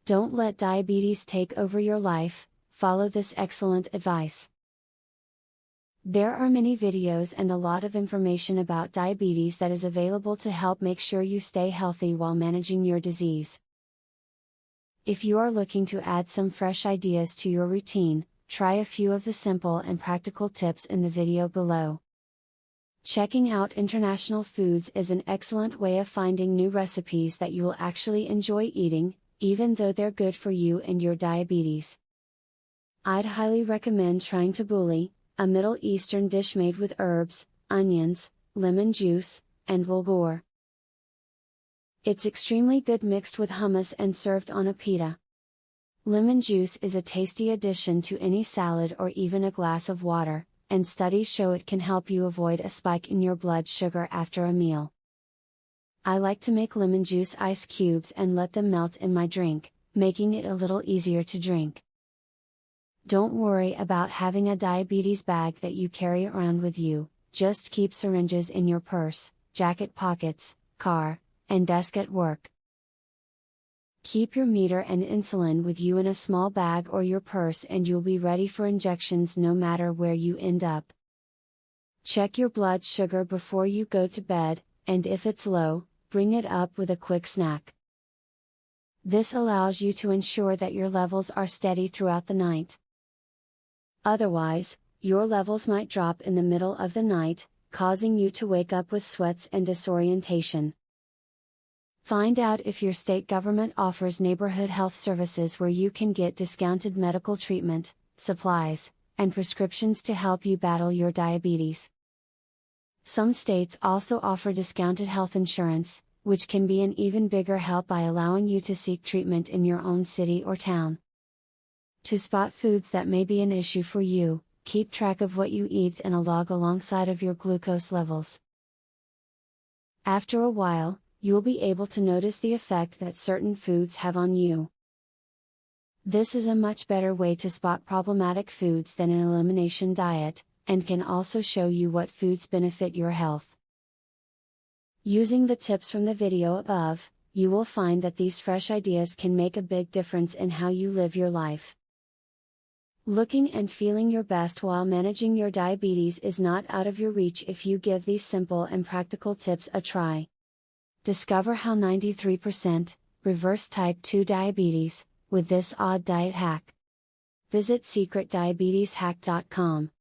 Don't let diabetes take over your life, follow this excellent advice. There are many videos and a lot of information about diabetes that is available to help make sure you stay healthy while managing your disease. If you are looking to add some fresh ideas to your routine, try a few of the simple and practical tips in the video below. Checking out international foods is an excellent way of finding new recipes that you will actually enjoy eating, even though they're good for you and your diabetes. I'd highly recommend trying tabouleh, a Middle Eastern dish made with herbs, onions, lemon juice, and bulgur. It's extremely good mixed with hummus and served on a pita. Lemon juice is a tasty addition to any salad or even a glass of water, and studies show it can help you avoid a spike in your blood sugar after a meal. I like to make lemon juice ice cubes and let them melt in my drink, making it a little easier to drink. Don't worry about having a diabetes bag that you carry around with you, just keep syringes in your purse, jacket pockets, car, and desk at work. Keep your meter and insulin with you in a small bag or your purse and you'll be ready for injections no matter where you end up. Check your blood sugar before you go to bed, and if it's low, bring it up with a quick snack. This allows you to ensure that your levels are steady throughout the night. Otherwise, your levels might drop in the middle of the night, causing you to wake up with sweats and disorientation. Find out if your state government offers neighborhood health services where you can get discounted medical treatment, supplies, and prescriptions to help you battle your diabetes. Some states also offer discounted health insurance, which can be an even bigger help by allowing you to seek treatment in your own city or town. To spot foods that may be an issue for you, keep track of what you eat and a log alongside of your glucose levels. After a while, you'll be able to notice the effect that certain foods have on you. This is a much better way to spot problematic foods than an elimination diet, and can also show you what foods benefit your health. Using the tips from the video above, you will find that these fresh ideas can make a big difference in how you live your life. Looking and feeling your best while managing your diabetes is not out of your reach if you give these simple and practical tips a try. Discover how 93% reverse type 2 diabetes with this odd diet hack. Visit secretdiabeteshack.com.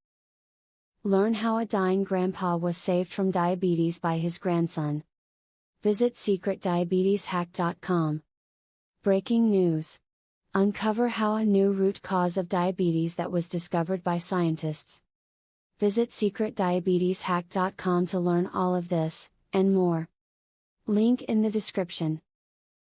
Learn how a dying grandpa was saved from diabetes by his grandson. Visit secretdiabeteshack.com. Breaking news. Uncover how a new root cause of diabetes that was discovered by scientists. Visit secretdiabeteshack.com to learn all of this, and more. Link in the description.